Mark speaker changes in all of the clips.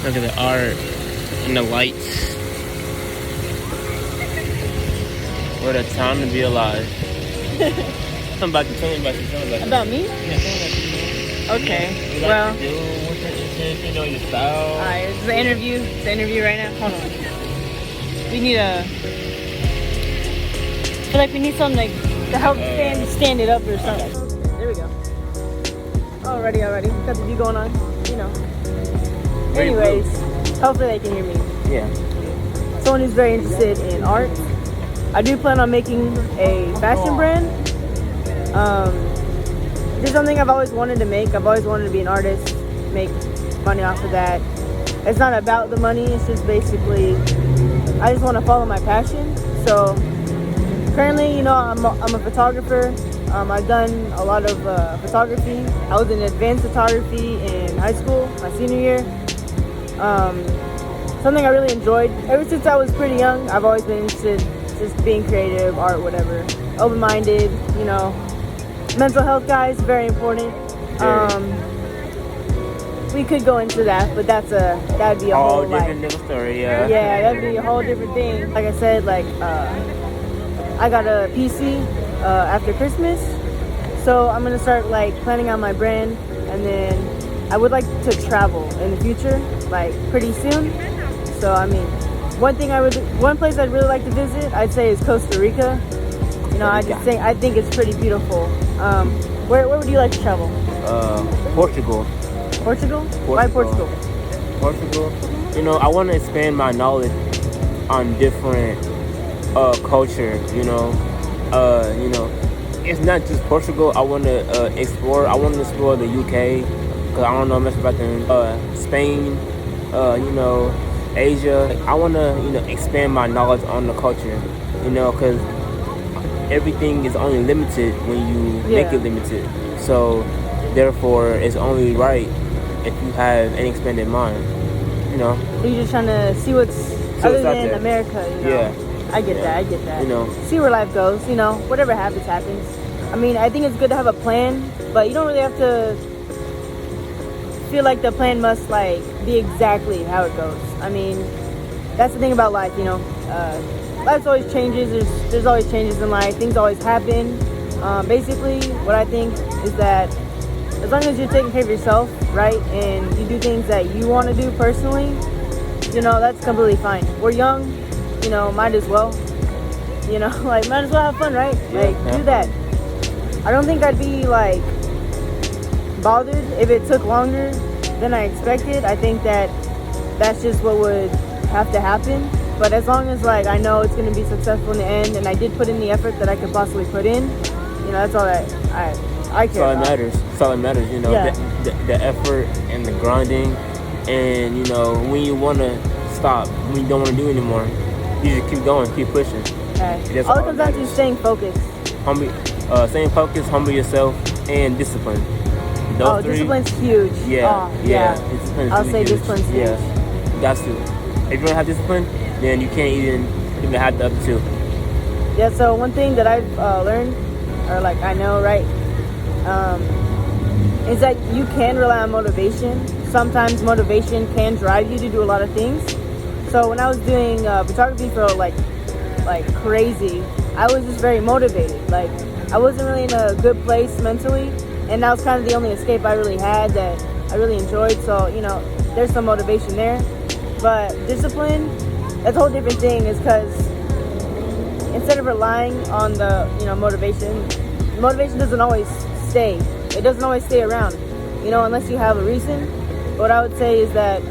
Speaker 1: Look at the art and the lights. What a time to be alive. Tell me about you.
Speaker 2: About me?
Speaker 1: Yeah, tell me about you.
Speaker 2: Okay.
Speaker 1: You like to do, what's your interest, your style?
Speaker 2: Alright, it's the interview. It's the interview right now. Hold on. We need I feel like we need something like to help stand it up or something. There we go. Already. Got the view going on. You know. Anyways, hopefully they can hear me.
Speaker 1: Yeah.
Speaker 2: Someone who's very interested in art. I do plan on making a fashion brand. It's something I've always wanted to make. I've always wanted to be an artist, make money off of that. It's not about the money. It's just basically, I just want to follow my passion. So currently, you know, I'm a photographer. I've done a lot of photography. I was in advanced photography in high school, my senior year. Something I really enjoyed. Ever since I was pretty young, I've always been interested just being creative, art, whatever. Open-minded, you know. Mental health, guys, very important. We could go into that, but that'd be a whole
Speaker 1: different story. Yeah.
Speaker 2: Yeah, that'd be a whole different thing. Like I said, I got a PC after Christmas, so I'm gonna start planning out my brand, and then I would like to travel in the future, pretty soon. So I mean, one place I'd really like to visit, I'd say, is Costa Rica. You know, I think it's pretty beautiful. Where would you like to travel?
Speaker 1: Portugal.
Speaker 2: Portugal? Why Portugal?
Speaker 1: Portugal. You know, I want to expand my knowledge on different culture. You know, it's not just Portugal. I want to explore. I want to explore the UK because I don't know much about them. Spain. You know, Asia. I want to expand my knowledge on the culture. You know, because everything is only limited when you make it limited. So therefore, it's only right if you have an expanded mind. You know.
Speaker 2: So you're just trying to see what's other than America. You know?
Speaker 1: Yeah.
Speaker 2: I get that.
Speaker 1: You know.
Speaker 2: See where life goes. You know, whatever happens. I mean, I think it's good to have a plan, but you don't really have to feel like the plan must be exactly how it goes. I mean, that's the thing about life. You know. Life always changes. There's always changes in life. Things always happen. Basically, what I think is that as long as you're taking care of yourself, right, and you do things that you want to do personally, you know, that's completely fine. We're young, you know, might as well. You know, might as well have fun, right? Do that. I don't think I'd be bothered if it took longer than I expected. I think that's just what would have to happen. But as long as I know it's going to be successful in the end, and I did put in the effort that I could possibly put in, you know, that's all that I care about.
Speaker 1: That's all that matters, you know, the effort and the grinding, and you know, when you want to stop, when you don't want to do anymore, you just keep going, keep pushing.
Speaker 2: Okay. All it comes down to is staying focused.
Speaker 1: Staying focused, humble yourself, and discipline. Those three,
Speaker 2: discipline's huge.
Speaker 1: Yeah.
Speaker 2: Discipline's I'll say huge. Discipline's huge.
Speaker 1: Yeah, you got to. If you don't have discipline, then you can't even have the other two.
Speaker 2: Yeah, so one thing that I've learned, or I know, right, is that you can rely on motivation. Sometimes motivation can drive you to do a lot of things. So when I was doing photography for crazy, I was just very motivated. I wasn't really in a good place mentally, and that was kind of the only escape I really had that I really enjoyed. So, you know, there's some motivation there. But discipline, that's a whole different thing, is because instead of relying on the, you know, motivation doesn't always stay. It doesn't always stay around, you know, unless you have a reason. What I would say is that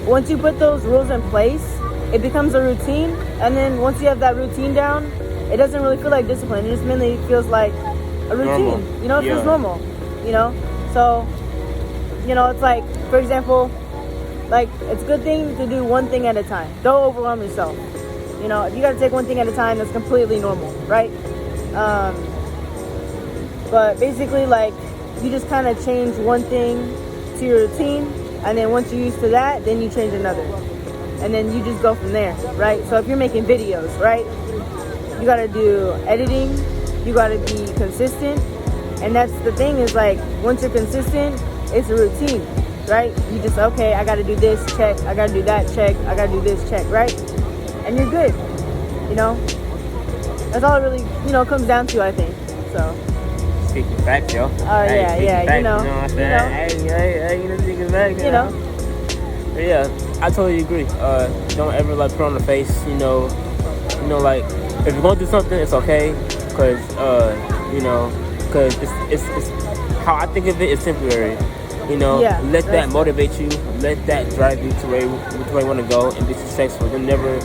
Speaker 2: once you put those rules in place, it becomes a routine. And then once you have that routine down, it doesn't really feel like discipline. It just mainly feels like a routine. Normal. You know, it feels normal, you know? So, you know, it's for example, it's a good thing to do one thing at a time. Don't overwhelm yourself. You know, if you got to take one thing at a time, that's completely normal, right? But basically, you just kind of change one thing to your routine, and then once you're used to that, then you change another. And then you just go from there, right? So if you're making videos, right, you got to do editing, you got to be consistent. And that's the thing is once you're consistent, it's a routine. right? You just, okay, I gotta do this, check. I gotta do that, check. I gotta do this, check, right? And you're good, you know? That's all it really, comes down to, I think, so.
Speaker 1: Speaking facts, yo.
Speaker 2: Oh, yeah,
Speaker 1: facts,
Speaker 2: you know.
Speaker 1: You know what I'm saying? Hey, speaking facts,
Speaker 2: You know.
Speaker 1: But yeah, I totally agree. Don't ever, like, put on the face, like, if you're going to do something, it's okay, because, because it's how I think of it is temporary. Let that motivate you, let that drive you to where you want to go and be successful. Don't never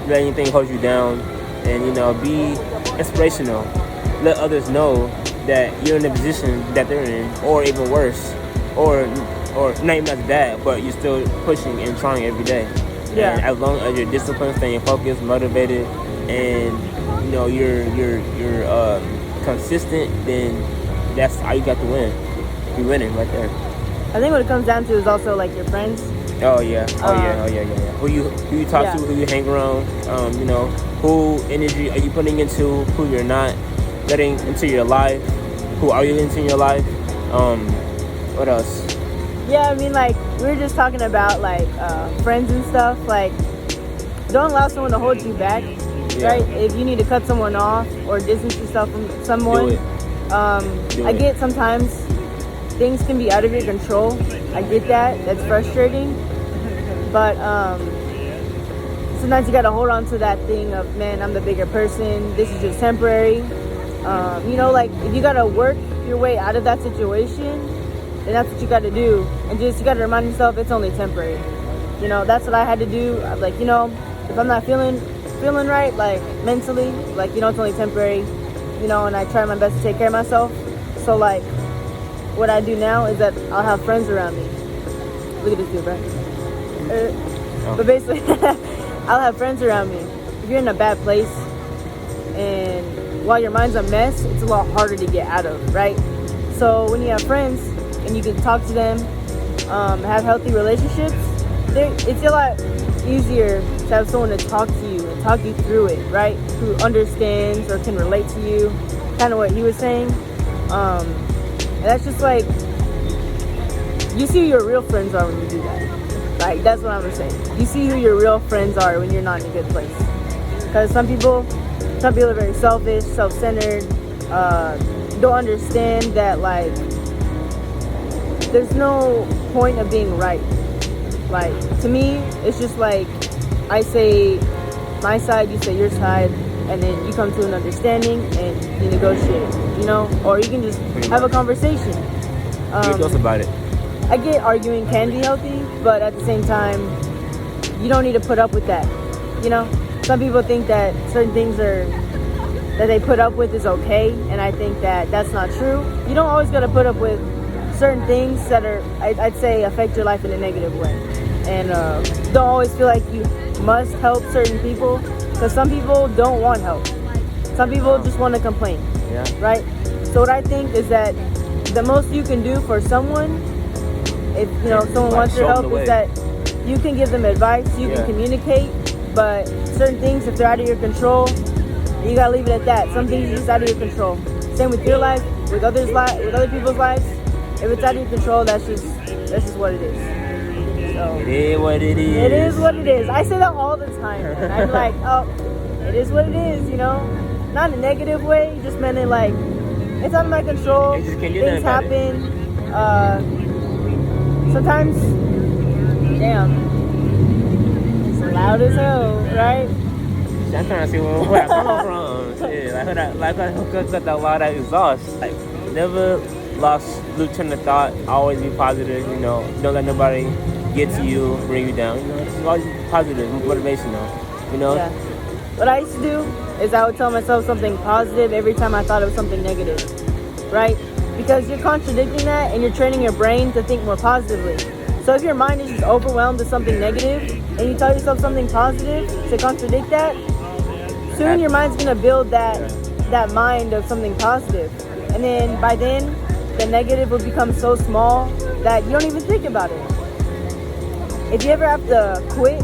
Speaker 1: let anything hold you down, and be inspirational. Let others know that you're in the position that they're in, or even worse, or not even that, but you're still pushing and trying every day.
Speaker 2: Yeah.
Speaker 1: And as long as you're disciplined, staying focused, motivated, and you're consistent, then that's all you got to win. You're winning right there.
Speaker 2: I think what it comes down to is also like your friends.
Speaker 1: Oh yeah. Who you talk to, who you hang around. Who energy are you putting into, who you're not letting into your life. Who are you into your life? What else?
Speaker 2: Yeah, I mean, like, we were just talking about, like, friends and stuff. Like, don't allow someone to hold you back, right? If you need to cut someone off or distance yourself from someone.
Speaker 1: Do it.
Speaker 2: I get sometimes things can be out of your control. I get that. That's frustrating. But sometimes you got to hold on to that thing of, man, I'm the bigger person. This is just temporary. Like, if you got to work your way out of that situation, then that's what you got to do. And just, you got to remind yourself it's only temporary. That's what I had to do. I'm like, if I'm not feeling right, like, mentally, like, it's only temporary, and I try my best to take care of myself. So, like, what I do now is that I'll have friends around me. Look at this dude, right? But basically, I'll have friends around me. If you're in a bad place and while your mind's a mess, it's a lot harder to get out of, right? So when you have friends and you can talk to them, have healthy relationships, it's a lot easier to have someone to talk to you and talk you through it, right? Who understands or can relate to you, kind of what he was saying. And that's just like, you see who your real friends are when you do that. Like, that's what I'm saying. You see who your real friends are when you're not in a good place. Because some people are very selfish, self-centered, don't understand that, like, there's no point of being right. Like, to me, it's just like, I say my side, you say your side, and then you come to an understanding and you negotiate, or you can just have a conversation.
Speaker 1: Be close about it.
Speaker 2: I get arguing can be healthy, but at the same time, you don't need to put up with that. Some people think that certain things that they put up with is okay, and I think that that's not true. You don't always got to put up with certain things that are, I'd say, affect your life in a negative way. And don't always feel like you must help certain people, because some people don't want help. Some people just want to complain, right? So what I think is that the most you can do for someone, if someone wants your help, is that you can give them advice, you can communicate, but certain things, if they're out of your control, you gotta leave it at that. Some things are just out of your control. Same with your life, with other people's lives. If it's out of your control, that's just what it is. So,
Speaker 1: it is what it is.
Speaker 2: It is what it is. I say that all the time. And I'm like, oh, it is what it is. Not in a negative way. Just meant it like, it's out of my control. Things happen. Sometimes, damn, it's loud as hell, right?
Speaker 1: I'm trying to see where I come from. Shit, like I got that lot of exhaust. Like, never lose train of thought. Always be positive. Don't let nobody get to you, bring you down. Just always be positive, motivational.
Speaker 2: Yeah. What I used to do is I would tell myself something positive every time I thought it was something negative, right? Because you're contradicting that and you're training your brain to think more positively. So if your mind is just overwhelmed with something negative and you tell yourself something positive to contradict that, soon your mind's gonna build that mind of something positive. And then by then, the negative will become so small that you don't even think about it. If you ever have to quit,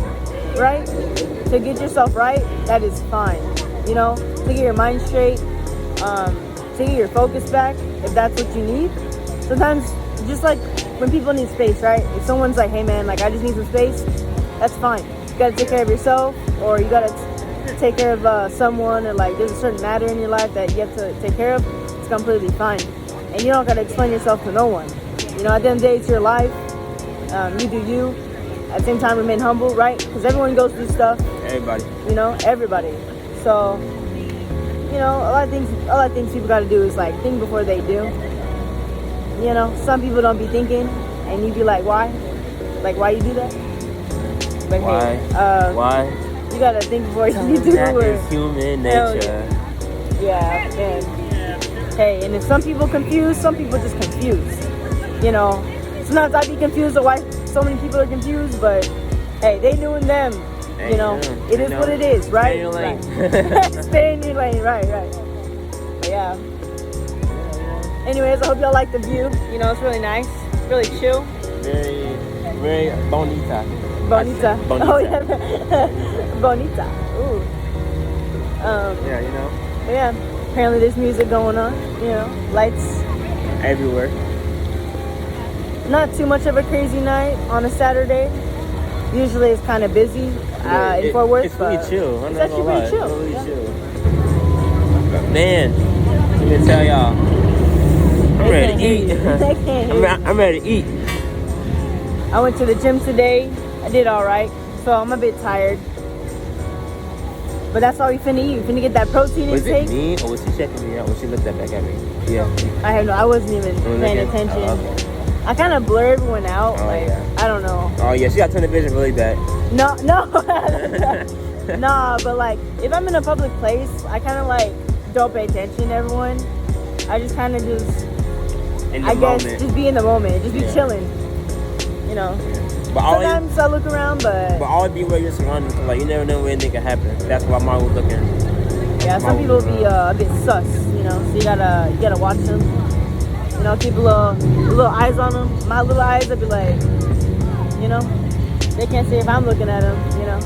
Speaker 2: right, to get yourself right, that is fine. To get your mind straight, to get your focus back, if that's what you need. Sometimes just like when people need space, right? If someone's like, hey man, like I just need some space, that's fine. You gotta take care of yourself, or you gotta take care of someone, or like there's a certain matter in your life that you have to take care of. It's completely fine, and you don't gotta explain yourself to no one. You know, at the end of the day, it's your life. You do you. At the same time, remain humble, right? Because everyone goes through stuff.
Speaker 1: Everybody.
Speaker 2: You know, everybody. So, you know, a lot of things people got to do is like think before they do. You know, some people don't be thinking, and you be like, why? Like, why you do that? But
Speaker 1: why?
Speaker 2: Hey,
Speaker 1: why?
Speaker 2: You gotta think before you do
Speaker 1: That
Speaker 2: it.
Speaker 1: is human nature.
Speaker 2: Yeah, and hey, and if some people confused, some people just confused. You know, sometimes I be confused of why so many people are confused, but hey, they doing them. You know, it is what it is, right?
Speaker 1: Stay in your lane.
Speaker 2: Right. Stay in your lane, right. But yeah. Anyways, I hope y'all like the view. You know, it's really nice, really chill.
Speaker 1: Very, very bonita.
Speaker 2: Bonita.
Speaker 1: Bonita.
Speaker 2: Oh yeah, bonita. Ooh.
Speaker 1: Yeah, you know.
Speaker 2: But yeah, apparently there's music going on. You know, lights
Speaker 1: everywhere.
Speaker 2: Not too much of a crazy night on a Saturday. Usually it's kind of busy in Fort Worth.
Speaker 1: It's really chill.
Speaker 2: It's actually really chill.
Speaker 1: It's really chill. Man, let me tell y'all, I'm ready to eat. I'm ready to eat.
Speaker 2: I went to the gym today. I did all right, so I'm a bit tired. But that's all we finna eat. We finna get that protein intake.
Speaker 1: Was it me, or was she checking me out when she looked that back at me? Yeah.
Speaker 2: I wasn't even paying attention.
Speaker 1: Oh, okay.
Speaker 2: I kind of blurred when out. I don't know.
Speaker 1: Oh yeah, she got tunnel vision really bad.
Speaker 2: No. Nah, but like if I'm in a public place, I kind of like don't pay attention to everyone. I just kind of just, just be in the moment, just be chilling. You know. Yeah. But sometimes I look around, but
Speaker 1: always be where you're surrounded. Cause like you never know when anything can happen. That's why Mom was looking.
Speaker 2: Yeah, some people be a bit sus. You know, so you gotta watch them. You know, keep a little eyes on them. My little eyes, I'd be like, you know, they can't say if I'm looking at them, you know.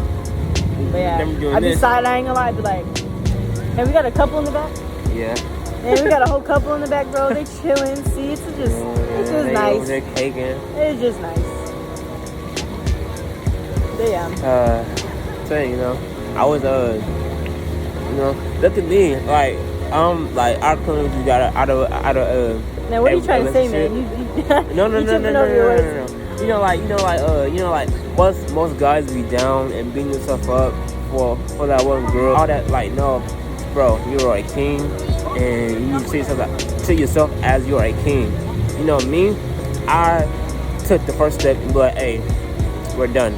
Speaker 2: But yeah, I'd be side-eyeing a lot. I'd be like, hey, we got a couple in the back?
Speaker 1: Yeah.
Speaker 2: And we got a whole couple in the back, bro. They chilling. See, it's just nice.
Speaker 1: They're caking.
Speaker 2: It's just nice. But yeah.
Speaker 1: Saying, you know, I was, you know, look at me, like our community got out of
Speaker 2: now, what are you trying to say, man?
Speaker 1: No. You know, like most guys be down and beating yourself up for that one girl. All that, like, no, bro, you are a king, and you need to treat yourself as you are a king. You know me, I took the first step and be like, hey, we're done,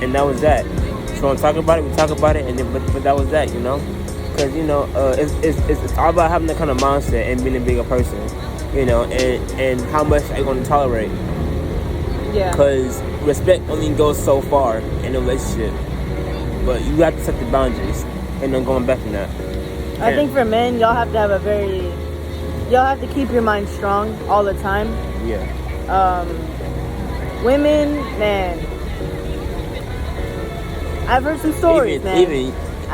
Speaker 1: and that was that. So when we talk about it, and then but that was that, you know, because you know, it's all about having that kind of mindset and being a bigger person. You know, and how much are you going to tolerate?
Speaker 2: Yeah.
Speaker 1: Because respect only goes so far in a relationship, but you have to set the boundaries, and then going back from that.
Speaker 2: I think for men, y'all have to keep your mind strong all the time.
Speaker 1: Yeah.
Speaker 2: Women, man, I've heard some stories, man.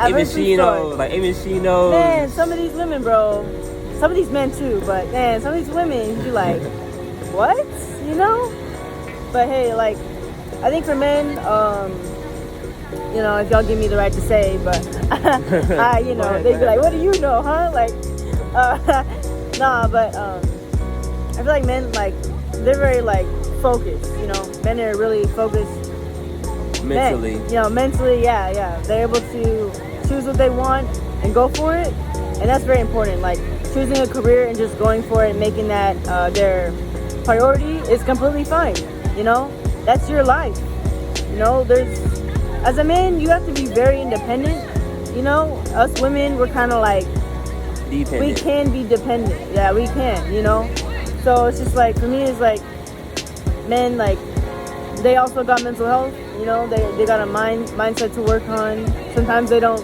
Speaker 1: Even she knows.
Speaker 2: Man, some of these women, bro. Some of these men too, but man, some of these women, you be like, what? You know? But hey, like, I think for men, you know, if y'all give me the right to say, but you know, they'd be like, what do you know, huh? Like, nah, but I feel like men, like, they're very like focused. You know, men are really focused.
Speaker 1: Mentally.
Speaker 2: Men, you know, mentally, yeah. They're able to choose what they want and go for it, and that's very important. Like, choosing a career and just going for it and making that their priority is completely fine. You know, that's your life. You know, as a man, you have to be very independent. You know, us women, we're kind of like,
Speaker 1: dependent.
Speaker 2: We can be dependent. Yeah, we can, you know. So it's just like, for me, it's like, men, like, they also got mental health. You know, they got a mindset to work on. Sometimes they don't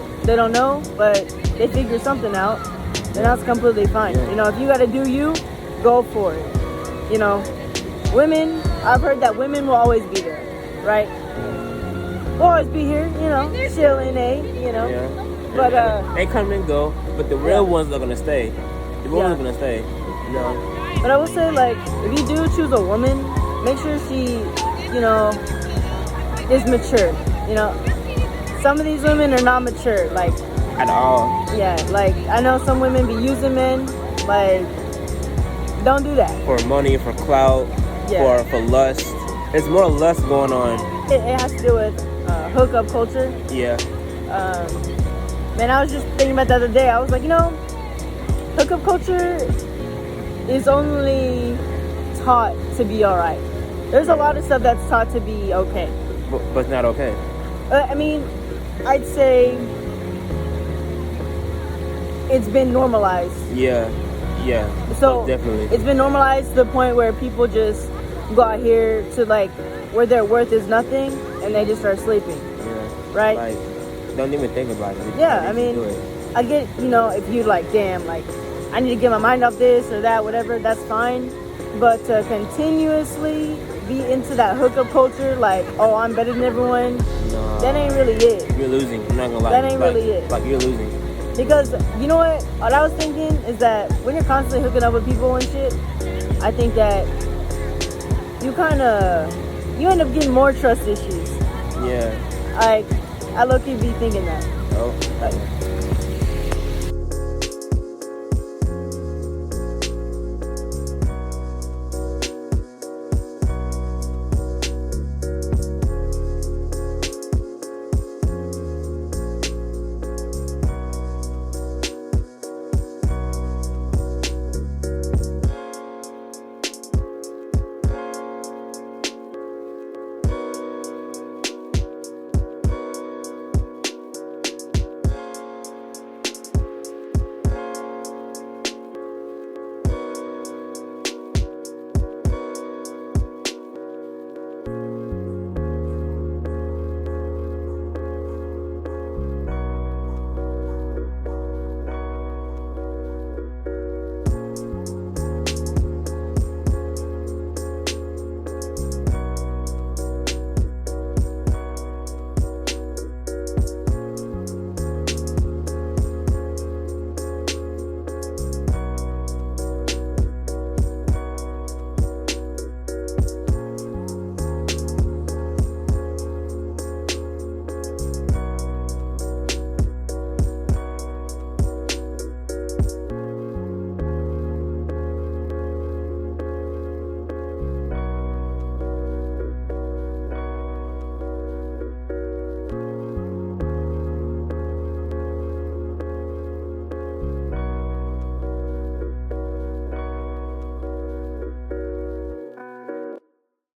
Speaker 2: know, but they figure something out. And that's completely fine. You know, if you gotta do you, go for it. You know, women, I've heard that women will always be there, right? We'll always be here, you know, chilling, you know.
Speaker 1: Yeah.
Speaker 2: But
Speaker 1: they come and go, but the real ones are gonna stay. The real ones are gonna stay, you know.
Speaker 2: But I will say, like, if you do choose a woman, make sure she, you know, is mature. You know, some of these women are not mature, like
Speaker 1: at all.
Speaker 2: Yeah, like I know some women be using men. Like, don't do that.
Speaker 1: For money, for clout, for lust. There's more lust going on.
Speaker 2: It has to do with hookup culture.
Speaker 1: Yeah.
Speaker 2: Man, I was just thinking about the other day. I was like, you know, hookup culture is only taught to be alright. There's a lot of stuff that's taught to be okay.
Speaker 1: But it's not okay.
Speaker 2: I mean, I'd say it's been normalized.
Speaker 1: Yeah.
Speaker 2: So
Speaker 1: definitely.
Speaker 2: It's been normalized to the point where people just go out here to like where their worth is nothing and they just start sleeping.
Speaker 1: Yeah.
Speaker 2: Right?
Speaker 1: Like, don't even think about it.
Speaker 2: Yeah, I mean, I get, you know, if you like, damn, like, I need to get my mind off this or that, whatever, that's fine. But to continuously be into that hookup culture, like, oh, I'm better than everyone, that ain't really it.
Speaker 1: You're losing. I'm not gonna lie.
Speaker 2: That ain't really it.
Speaker 1: Like, you're losing.
Speaker 2: Because, you know what I was thinking is that when you're constantly hooking up with people and shit, I think that you end up getting more trust issues.
Speaker 1: Yeah.
Speaker 2: Like, I low-key be thinking that.
Speaker 1: Oh.
Speaker 2: Like,